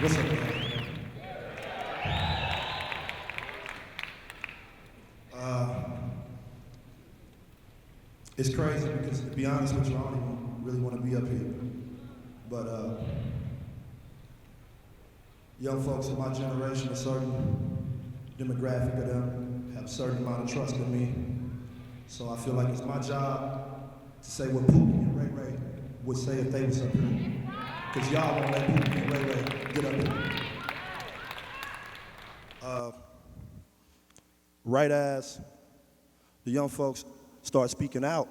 What's up, man? It's crazy because, to be honest with you, I don't even really want to be up here. But young folks in my generation, a certain demographic of them, have a certain amount of trust in me. So I feel like it's my job to say what Pookie and Ray Ray would say if they was up here. Because y'all won't let Pookie and Ray Ray get up here. Right as the young folks start speaking out,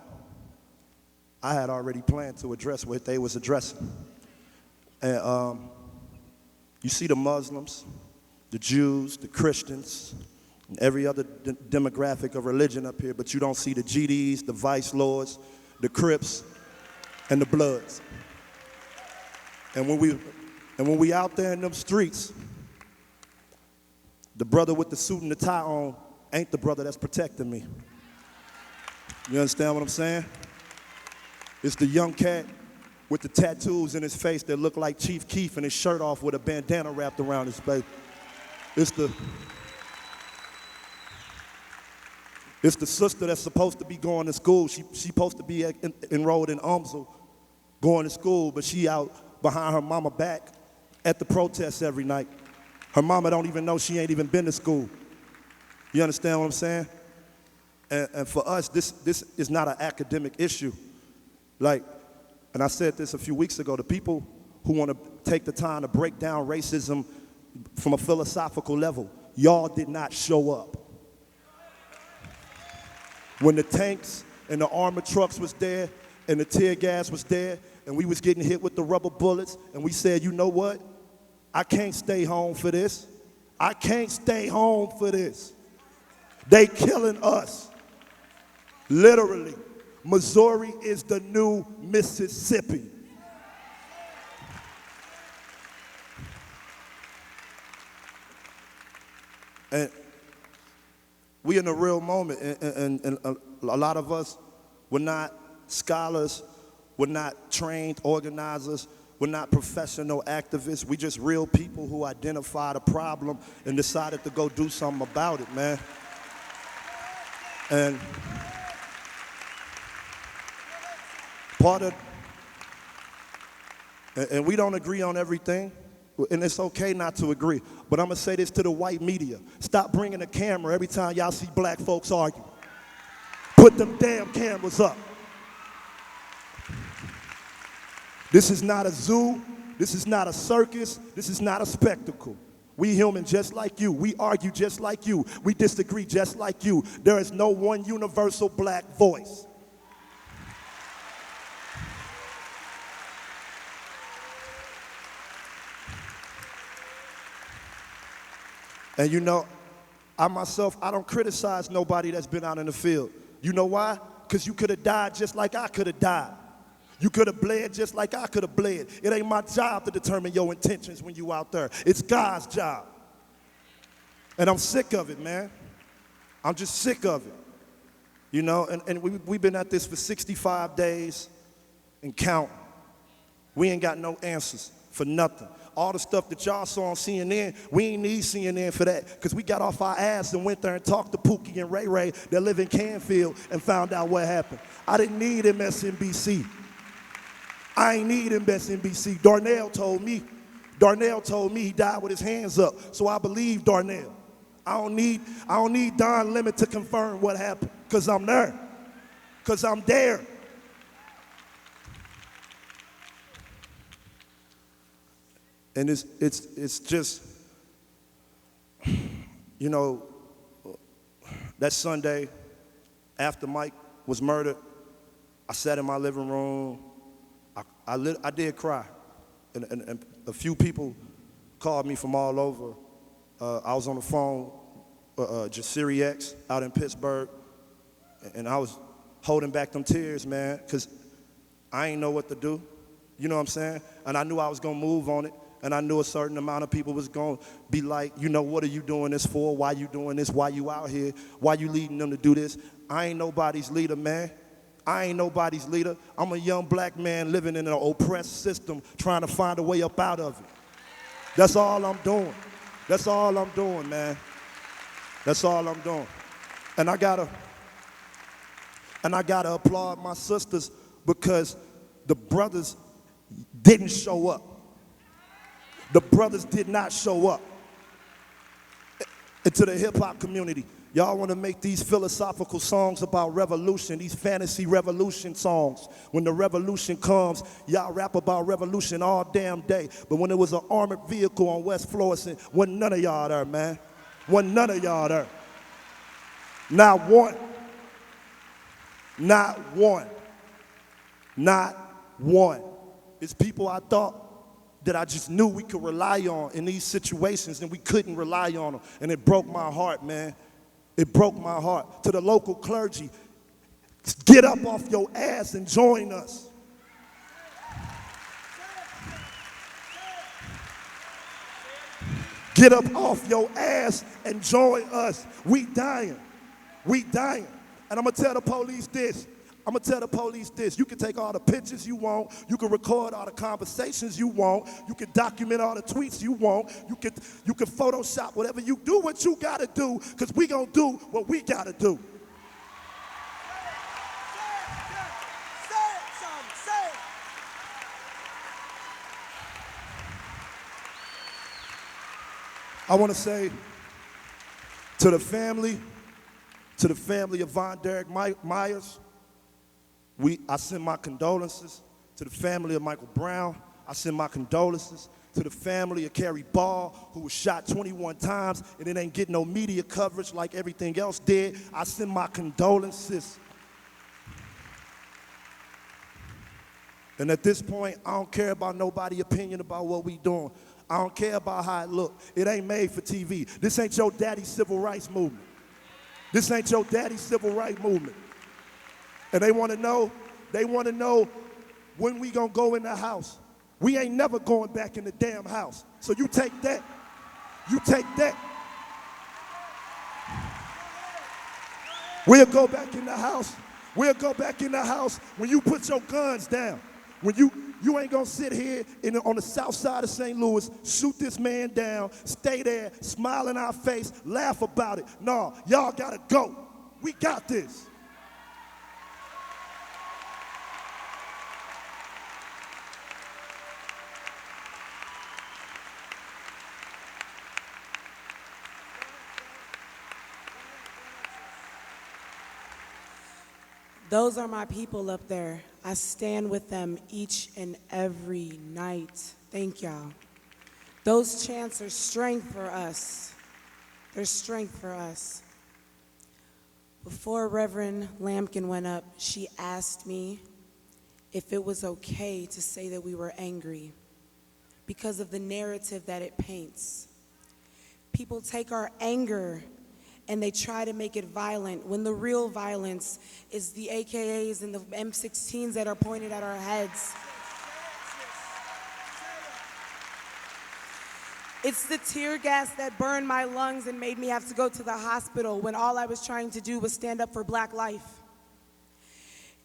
I had already planned to address what they was addressing. And you see the Muslims, the Jews, the Christians, and every other demographic of religion up here, but you don't see the GDs, the Vice Lords, the Crips, and the Bloods. And when we out there in them streets, the brother with the suit and the tie on ain't the brother that's protecting me. You understand what I'm saying? It's the young cat with the tattoos in his face that look like Chief Keef and his shirt off with a bandana wrapped around his face. It's the sister that's supposed to be going to school. She's supposed to be enrolled in UMSL, going to school, but she out behind her mama back at the protests every night. Her mama don't even know she ain't even been to school. You understand what I'm saying? And for us, this is not an academic issue. Like, and I said this a few weeks ago, the people who want to take the time to break down racism from a philosophical level, y'all did not show up. When the tanks and the armored trucks was there and the tear gas was there and we was getting hit with the rubber bullets and we said, you know what? I can't stay home for this. I can't stay home for this. They killing us. Literally. Missouri is the new Mississippi. And we in a real moment, and a lot of us, we're not scholars, we're not trained organizers, we're not professional activists, we just real people who identified a problem and decided to go do something about it, man. And and we don't agree on everything, and it's okay not to agree, but I'm gonna say this to the white media. Stop bringing the camera every time y'all see black folks argue. Put them damn cameras up. This is not a zoo, this is not a circus, this is not a spectacle. We human just like you, we argue just like you, we disagree just like you. There is no one universal black voice. And you know, I myself, I don't criticize nobody that's been out in the field. You know why? Because you could have died just like I could have died. You could have bled just like I could have bled. It ain't my job to determine your intentions when you out there. It's God's job. And I'm sick of it, man. I'm just sick of it. You know, and we've been at this for 65 days and counting. We ain't got no answers for nothing. All the stuff that y'all saw on CNN, we ain't need CNN for that, because we got off our ass and went there and talked to Pookie and Ray Ray that live in Canfield and found out what happened. I didn't need MSNBC. I ain't need MSNBC. Darnell told me he died with his hands up, so I believe Darnell. I don't need Don Lemon to confirm what happened, because I'm there, because I'm there. And it's just, you know, that Sunday after Mike was murdered, I sat in my living room. I did cry, and a few people called me from all over. I was on the phone, Jasiri X out in Pittsburgh, and I was holding back them tears, man, because I ain't know what to do. You know what I'm saying? And I knew I was gonna move on it. And I knew a certain amount of people was going to be like, you know, what are you doing this for? Why you doing this? Why you out here? Why you leading them to do this? I ain't nobody's leader, man. I ain't nobody's leader. I'm a young black man living in an oppressed system trying to find a way up out of it. That's all I'm doing. That's all I'm doing, man. That's all I'm doing. And I gotta applaud my sisters because the brothers didn't show up. The brothers did not show up. And to the hip hop community, y'all want to make these philosophical songs about revolution, these fantasy revolution songs. When the revolution comes, y'all rap about revolution all damn day. But when it was an armored vehicle on West Florissant, wasn't none of y'all there, man. Wasn't none of y'all there. Not one. Not one. Not one. It's people I thought that I just knew we could rely on in these situations, and we couldn't rely on them. And it broke my heart, man. It broke my heart. To the local clergy, get up off your ass and join us. Get up off your ass and join us. We dying. We dying. And I'm going to tell the police this. You can take all the pictures you want. You can record all the conversations you want. You can document all the tweets you want. You can Photoshop whatever you do what you got to do, because we going to do what we got to do. Say it. I want to say to the family of Von Derek Myers, I send my condolences. To the family of Michael Brown, I send my condolences. To the family of Kerry Ball, who was shot 21 times and it ain't getting no media coverage like everything else did, I send my condolences. And at this point, I don't care about nobody's opinion about what we doing. I don't care about how it look. It ain't made for TV. This ain't your daddy's civil rights movement. This ain't your daddy's civil rights movement. And they want to know when we gonna go in the house. We ain't never going back in the damn house. So you take that. You take that. We'll go back in the house. We'll go back in the house when you put your guns down. When you ain't gonna sit here on the south side of St. Louis, shoot this man down, stay there, smile in our face, laugh about it. No, y'all gotta go. We got this. Those are my people up there. I stand with them each and every night. Thank y'all. Those chants are strength for us. They're strength for us. Before Reverend Lampkin went up, she asked me if it was okay to say that we were angry because of the narrative that it paints. People take our anger and they try to make it violent when the real violence is the AKAs and the M16s that are pointed at our heads. It's the tear gas that burned my lungs and made me have to go to the hospital when all I was trying to do was stand up for Black life.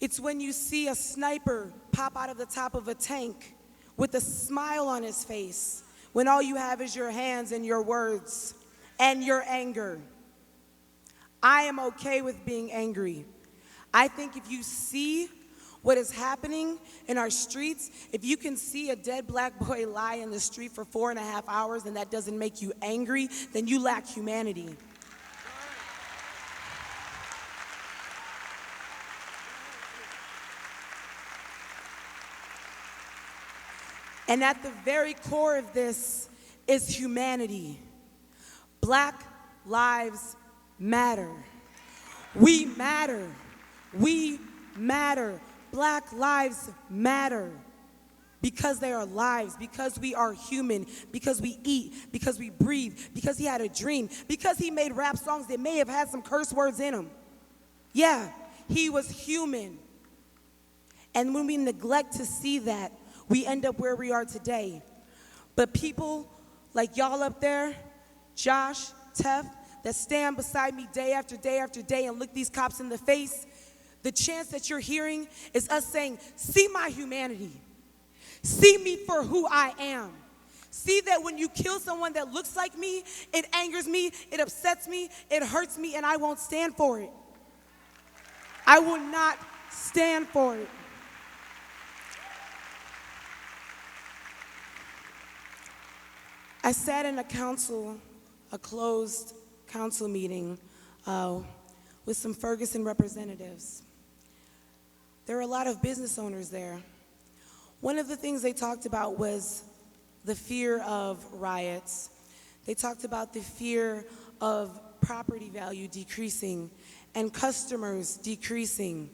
It's when you see a sniper pop out of the top of a tank with a smile on his face when all you have is your hands and your words and your anger. I am okay with being angry. I think if you see what is happening in our streets, if you can see a dead Black boy lie in the street for 4.5 hours and that doesn't make you angry, then you lack humanity. And at the very core of this is humanity. Black lives matter. We matter. We matter. Black lives matter because they are lives, because we are human, because we eat, because we breathe, because he had a dream, because he made rap songs that may have had some curse words in them. Yeah, he was human. And when we neglect to see that, we end up where we are today. But people like y'all up there, Josh, Tef, that stand beside me day after day after day and look these cops in the face, the chants that you're hearing is us saying, see my humanity. See me for who I am. See that when you kill someone that looks like me, it angers me, it upsets me, it hurts me, and I won't stand for it. I will not stand for it. I sat in a closed council meeting with some Ferguson representatives. There were a lot of business owners there. One of the things they talked about was the fear of riots. They talked about the fear of property value decreasing and customers decreasing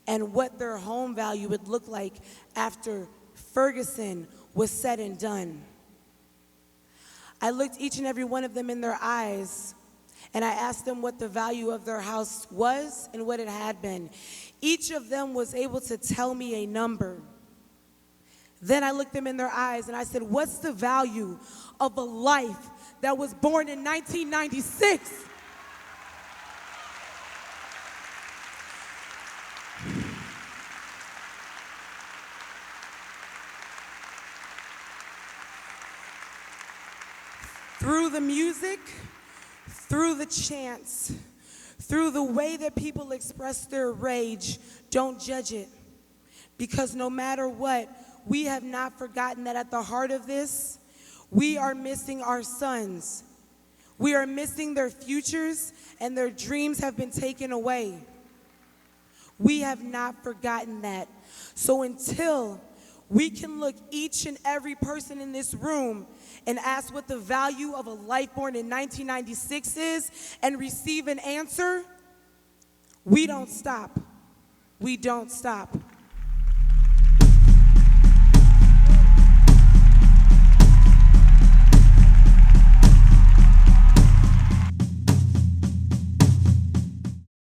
and what their home value would look like after Ferguson was said and done. I looked each and every one of them in their eyes and I asked them what the value of their house was and what it had been. Each of them was able to tell me a number. Then I looked them in their eyes and I said, what's the value of a life that was born in 1996? Through the music, through the chants, through the way that people express their rage, don't judge it. Because no matter what, we have not forgotten that at the heart of this, we are missing our sons. We are missing their futures, and their dreams have been taken away. We have not forgotten that. So until we can look each and every person in this room and ask what the value of a life born in 1996 is and receive an answer, we don't stop. We don't stop.